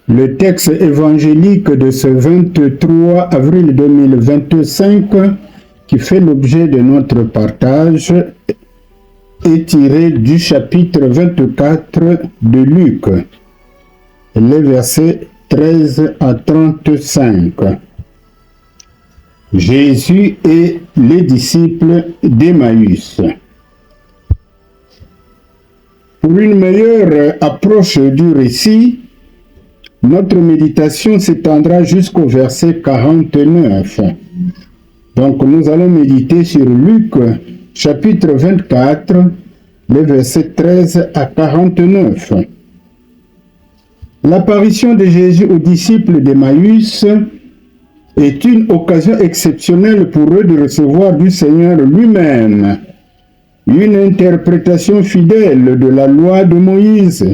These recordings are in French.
Le texte évangélique de ce 23 avril 2025 qui fait l'objet de notre partage est tiré du chapitre 24 de Luc, les versets 13 à 35. Jésus et les disciples d'Emmaüs. Pour une meilleure approche du récit, notre méditation s'étendra jusqu'au verset 49. Donc nous allons méditer sur Luc, chapitre 24, les versets 13 à 49. L'apparition de Jésus aux disciples d'Emmaüs est une occasion exceptionnelle pour eux de recevoir du Seigneur lui-même une interprétation fidèle de la loi de Moïse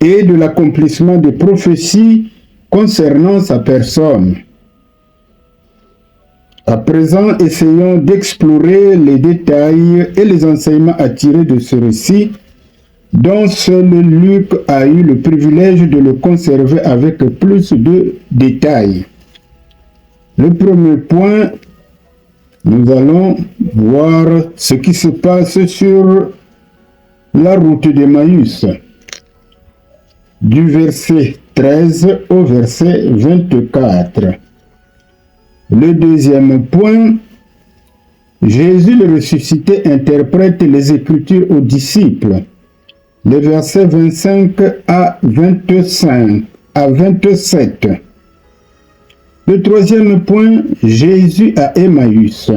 et de l'accomplissement des prophéties concernant sa personne. À présent, essayons d'explorer les détails et les enseignements à tirer de ce récit dont seul Luc a eu le privilège de le conserver avec plus de détails. Le premier point, nous allons voir ce qui se passe sur la route d'Emmaüs, du verset 13 au verset 24. Le deuxième point, Jésus le ressuscité interprète les Écritures aux disciples, les versets 25 à 27. Le troisième point, Jésus à Emmaüs,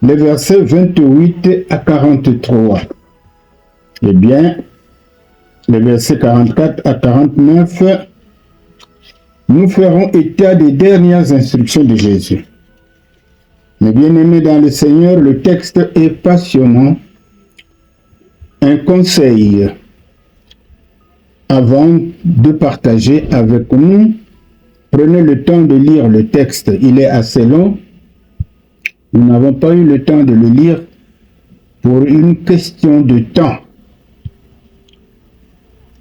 les versets 28 à 43. Eh bien, les versets 44 à 49, nous ferons état des dernières instructions de Jésus. Mes bien-aimés dans le Seigneur, le texte est passionnant. Un conseil avant de partager avec nous. Prenez le temps de lire le texte. Il est assez long. Nous n'avons pas eu le temps de le lire pour une question de temps.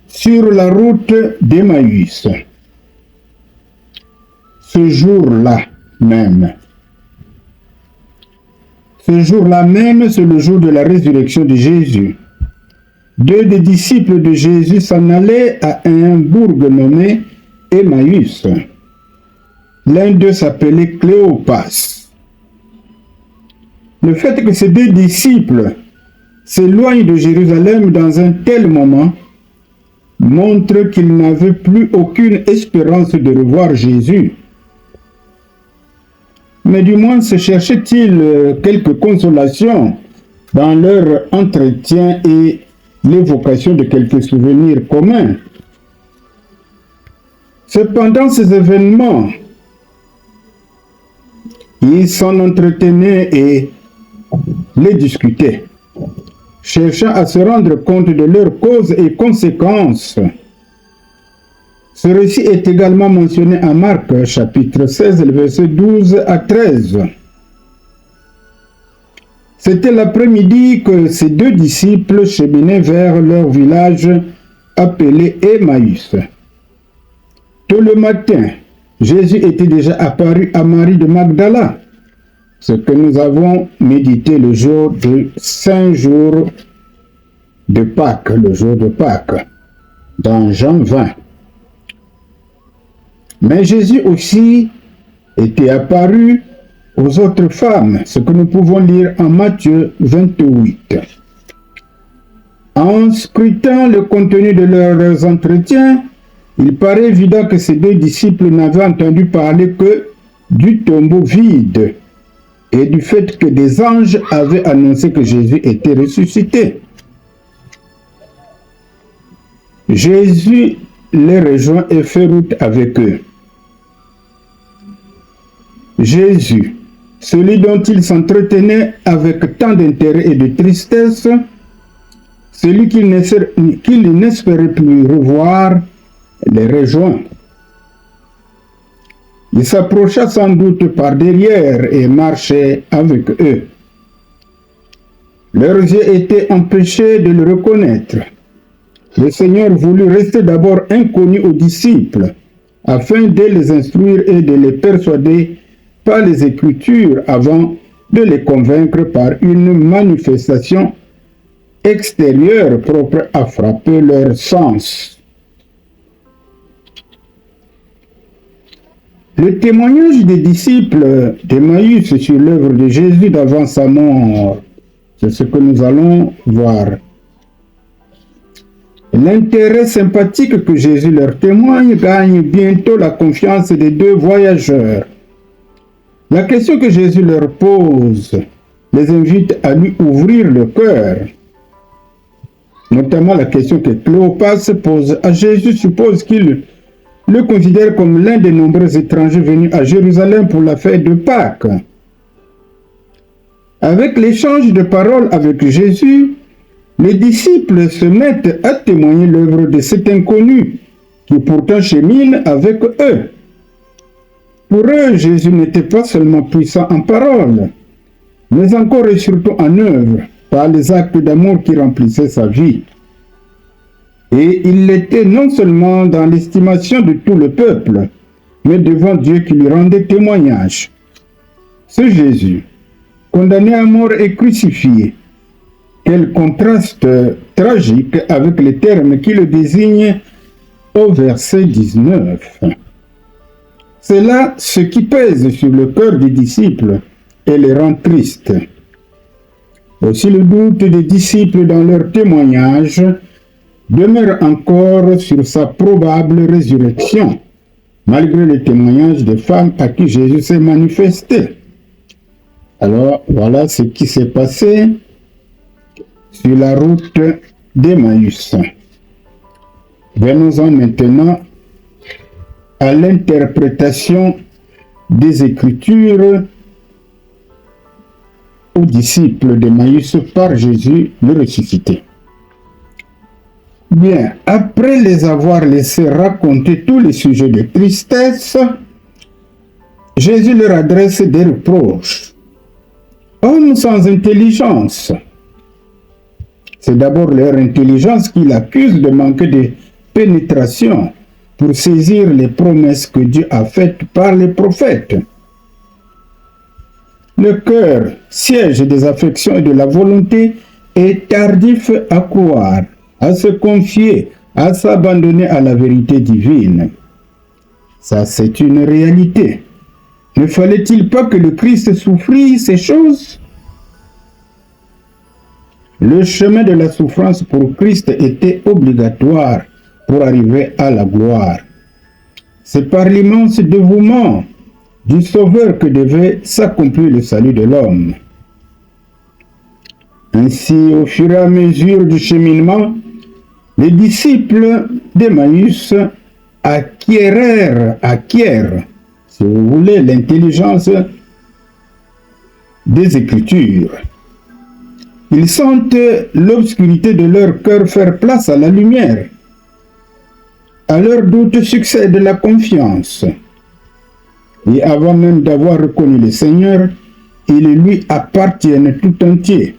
Sur la route d'Emmaüs, ce jour-là même, c'est le jour de la résurrection de Jésus. Deux des disciples de Jésus s'en allaient à un bourg nommé Emmaüs. L'un d'eux s'appelait Cléopas. Le fait que ces deux disciples s'éloignent de Jérusalem dans un tel moment montre qu'ils n'avaient plus aucune espérance de revoir Jésus. Mais du moins se cherchait-il quelque consolation dans leur entretien et l'évocation de quelques souvenirs communs. Cependant, ces événements, ils s'en entretenaient et les discutaient, cherchant à se rendre compte de leurs causes et conséquences. Ce récit est également mentionné en Marc, chapitre 16, versets 12 à 13. C'était l'après-midi que ces deux disciples cheminaient vers leur village appelé Emmaüs. Tôt le matin, Jésus était déjà apparu à Marie de Magdala, ce que nous avons médité le jour de Saint Jour de Pâques, le jour de Pâques, dans Jean 20. Mais Jésus aussi était apparu aux autres femmes, ce que nous pouvons lire en Matthieu 28. En scrutant le contenu de leurs entretiens, il paraît évident que ces deux disciples n'avaient entendu parler que du tombeau vide et du fait que des anges avaient annoncé que Jésus était ressuscité. Jésus les rejoint et fait route avec eux. Jésus, celui dont ils s'entretenaient avec tant d'intérêt et de tristesse, celui qu'ils n'espéraient plus revoir, les rejoint. Il s'approcha sans doute par derrière et marchait avec eux. Leurs yeux étaient empêchés de le reconnaître. Le Seigneur voulut rester d'abord inconnu aux disciples, afin de les instruire et de les persuader par les Écritures avant de les convaincre par une manifestation extérieure propre à frapper leur sens. Le témoignage des disciples d'Emmaüs sur l'œuvre de Jésus d'avant sa mort, c'est ce que nous allons voir. L'intérêt sympathique que Jésus leur témoigne gagne bientôt la confiance des deux voyageurs. La question que Jésus leur pose les invite à lui ouvrir le cœur. Notamment la question que Cléopas pose à Jésus suppose qu'il le considère comme l'un des nombreux étrangers venus à Jérusalem pour la fête de Pâques. Avec l'échange de paroles avec Jésus, les disciples se mettent à témoigner l'œuvre de cet inconnu qui pourtant chemine avec eux. Pour eux, Jésus n'était pas seulement puissant en parole, mais encore et surtout en œuvre, par les actes d'amour qui remplissaient sa vie. Et il l'était non seulement dans l'estimation de tout le peuple, mais devant Dieu qui lui rendait témoignage. Ce Jésus, condamné à mort et crucifié, quel contraste tragique avec les termes qui le désignent au verset 19. C'est là ce qui pèse sur le cœur des disciples et les rend tristes. Aussi le doute des disciples dans leur témoignage demeure encore sur sa probable résurrection, malgré les témoignages des femmes à qui Jésus s'est manifesté. Alors, voilà ce qui s'est passé sur la route d'Emmaüs. Venons-en maintenant à l'interprétation des Écritures aux disciples d'Emmaüs par Jésus le ressuscité. Bien, après les avoir laissés raconter tous les sujets de tristesse, Jésus leur adresse des reproches. Hommes sans intelligence. C'est d'abord leur intelligence qu'il accuse de manquer de pénétration pour saisir les promesses que Dieu a faites par les prophètes. Le cœur, siège des affections et de la volonté, est tardif à croire, à se confier, à s'abandonner à la vérité divine. Ça, c'est une réalité. Ne fallait-il pas que le Christ souffrit ces choses? Le chemin de la souffrance pour Christ était obligatoire pour arriver à la gloire. C'est par l'immense dévouement du Sauveur que devait s'accomplir le salut de l'homme. Ainsi, au fur et à mesure du cheminement, les disciples d'Emmaüs acquièrent, si vous voulez, l'intelligence des Écritures. Ils sentent l'obscurité de leur cœur faire place à la lumière. À leur doute succède la confiance. Et avant même d'avoir reconnu le Seigneur, ils lui appartiennent tout entier.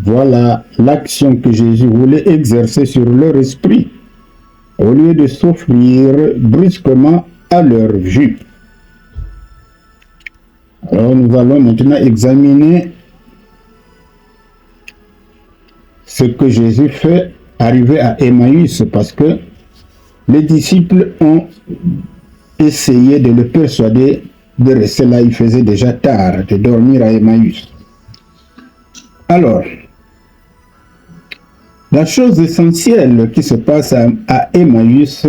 Voilà l'action que Jésus voulait exercer sur leur esprit, au lieu de s'offrir brusquement à leur vue. Alors nous allons maintenant examiner ce que Jésus fait arriver à Emmaüs, parce que les disciples ont essayé de le persuader de rester là. Il faisait déjà tard, de dormir à Emmaüs. Alors, la chose essentielle qui se passe à Emmaüs,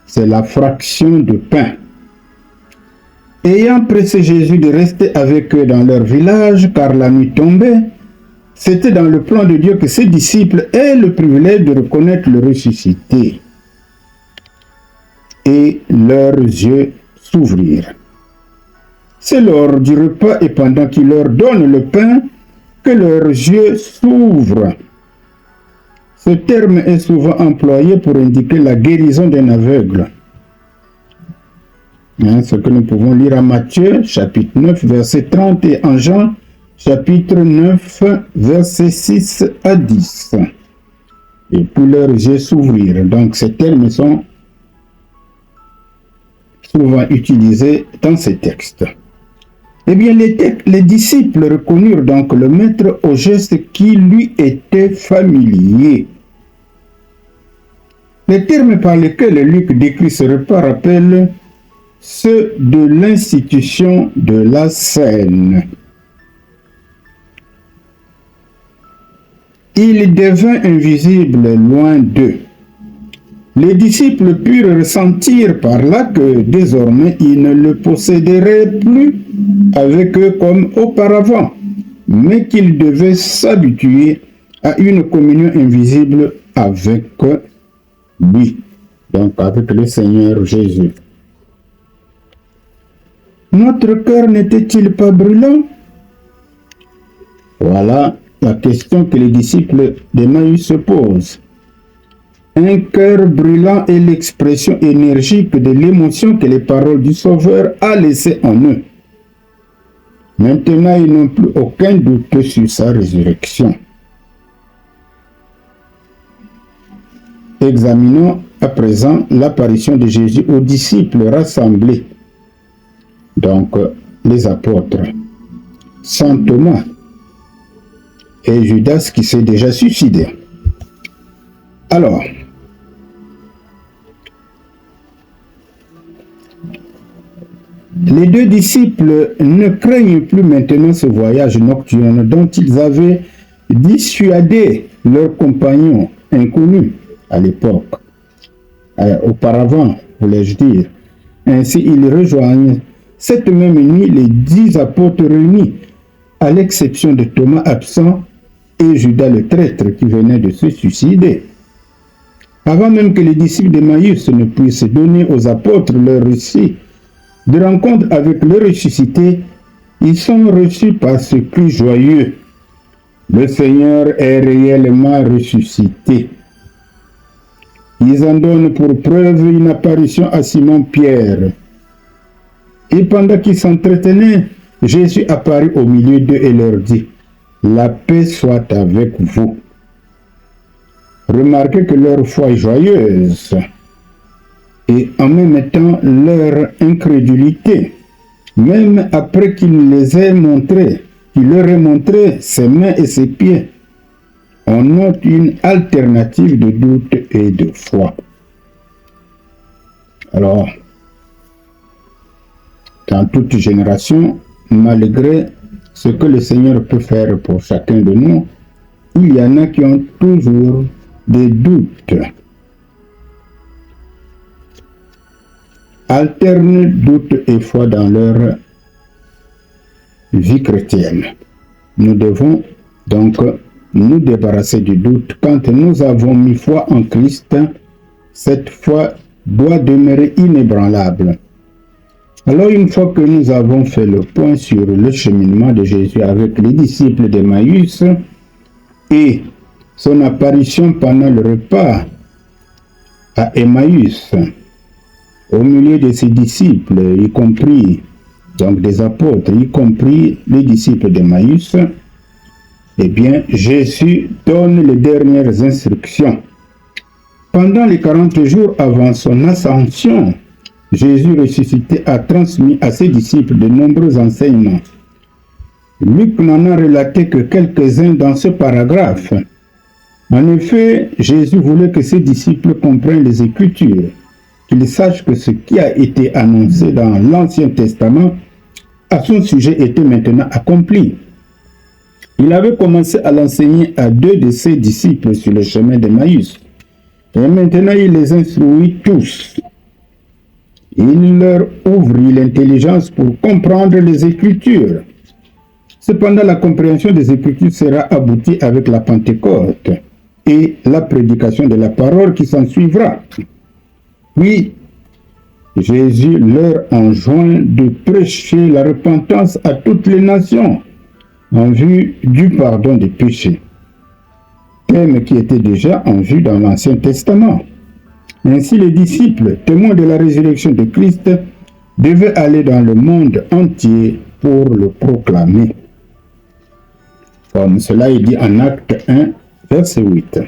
c'est la fraction de pain. Ayant pressé Jésus de rester avec eux dans leur village, car la nuit tombait, c'était dans le plan de Dieu que ses disciples aient le privilège de reconnaître le ressuscité. Et leurs yeux s'ouvrirent. C'est lors du repas et pendant qu'il leur donne le pain que leurs yeux s'ouvrent. Ce terme est souvent employé pour indiquer la guérison d'un aveugle. Ce que nous pouvons lire à Matthieu, chapitre 9, verset 30, et en Jean, chapitre 9, verset 6 à 10. et puis leurs yeux s'ouvrirent. Donc ces termes sont souvent utilisés dans ces textes. Eh bien, les disciples reconnurent donc le maître au geste qui lui était familier. Les termes par lesquels Luc décrit ce repas rappellent ceux de l'institution de la scène. Il devint invisible loin d'eux. Les disciples purent ressentir par là que désormais ils ne le posséderaient plus avec eux comme auparavant, mais qu'ils devaient s'habituer à une communion invisible avec lui, donc avec le Seigneur Jésus. Notre cœur n'était-il pas brûlant? Voilà la question que les disciples d'Emmaüs se posent. Un cœur brûlant est l'expression énergique de l'émotion que les paroles du Sauveur a laissée en eux. Maintenant, ils n'ont plus aucun doute sur sa résurrection. Examinons à présent l'apparition de Jésus aux disciples rassemblés, donc les apôtres, Saint Thomas et Judas qui s'est déjà suicidé. Alors, les deux disciples ne craignent plus maintenant ce voyage nocturne dont ils avaient dissuadé leurs compagnons inconnus à l'époque. Auparavant, voulais-je dire. Ainsi, ils rejoignent cette même nuit les 10 apôtres réunis, à l'exception de Thomas absent et Judas le traître qui venait de se suicider. Avant même que les disciples d'Emmaüs ne puissent donner aux apôtres leur récit de rencontre avec le ressuscité, ils sont reçus par ce cri joyeux. Le Seigneur est réellement ressuscité. Ils en donnent pour preuve une apparition à Simon-Pierre. Et pendant qu'ils s'entretenaient, Jésus apparut au milieu d'eux et leur dit, « La paix soit avec vous. » Remarquez que leur foi est joyeuse et en même temps leur incrédulité, même après qu'il les ait montrés, qu'il leur ait montré ses mains et ses pieds, on note une alternative de doute et de foi. Alors, dans toute génération, malgré ce que le Seigneur peut faire pour chacun de nous, il y en a qui ont toujours des doutes. Alternent doute et foi dans leur vie chrétienne. Nous devons donc nous débarrasser du doute. Quand nous avons mis foi en Christ, cette foi doit demeurer inébranlable. Alors, une fois que nous avons fait le point sur le cheminement de Jésus avec les disciples d'Emmaüs et son apparition pendant le repas à Emmaüs, au milieu de ses disciples, y compris donc des apôtres, y compris les disciples d'Emmaüs, eh bien, Jésus donne les dernières instructions. Pendant les 40 jours avant son ascension, Jésus ressuscité a transmis à ses disciples de nombreux enseignements. Luc n'en a relaté que quelques-uns dans ce paragraphe. En effet, Jésus voulait que ses disciples comprennent les Écritures, qu'ils sachent que ce qui a été annoncé dans l'Ancien Testament à son sujet était maintenant accompli. Il avait commencé à l'enseigner à 2 de ses disciples sur le chemin d'Emmaüs. Et maintenant, il les instruit tous. Il leur ouvrit l'intelligence pour comprendre les Écritures. Cependant, la compréhension des Écritures sera aboutie avec la Pentecôte et la prédication de la parole qui s'en suivra. Puis, Jésus leur enjoint de prêcher la repentance à toutes les nations en vue du pardon des péchés, thème qui était déjà en vue dans l'Ancien Testament. Ainsi, les disciples, témoins de la résurrection de Christ, devaient aller dans le monde entier pour le proclamer. Comme cela est dit en Acte 1, verset 8.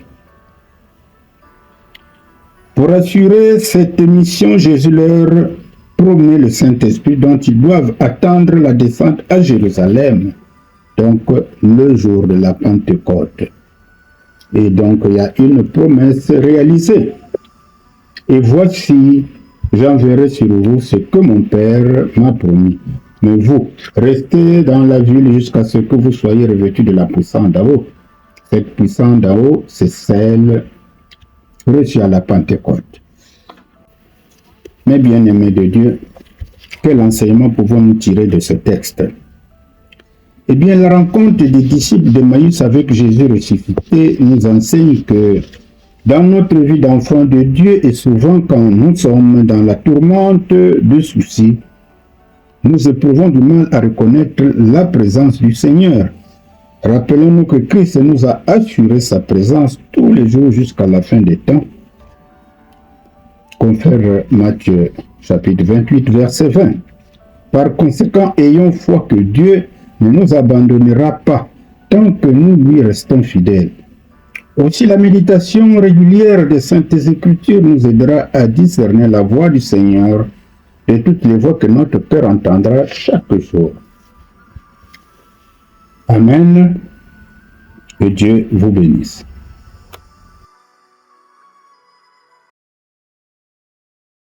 Pour assurer cette mission, Jésus leur promet le Saint-Esprit dont ils doivent attendre la descente à Jérusalem, donc le jour de la Pentecôte. Et donc il y a une promesse réalisée. Et voici, j'enverrai sur vous ce que mon Père m'a promis. Mais vous, restez dans la ville jusqu'à ce que vous soyez revêtus de la puissance d'en haut. Cette puissance d'en haut, c'est celle reçue à la Pentecôte. Mes bien-aimés de Dieu, quel enseignement pouvons-nous tirer de ce texte? Eh bien, la rencontre des disciples d'Emmaüs avec Jésus ressuscité nous enseigne que dans notre vie d'enfant de Dieu et souvent quand nous sommes dans la tourmente de soucis, nous éprouvons du mal à reconnaître la présence du Seigneur. Rappelons-nous que Christ nous a assuré sa présence tous les jours jusqu'à la fin des temps. Confère Matthieu chapitre 28, verset 20. Par conséquent, ayons foi que Dieu ne nous abandonnera pas tant que nous lui restons fidèles. Aussi, la méditation régulière des Saintes Écritures nous aidera à discerner la voix du Seigneur de toutes les voix que notre cœur entendra chaque jour. Amen. Que Dieu vous bénisse.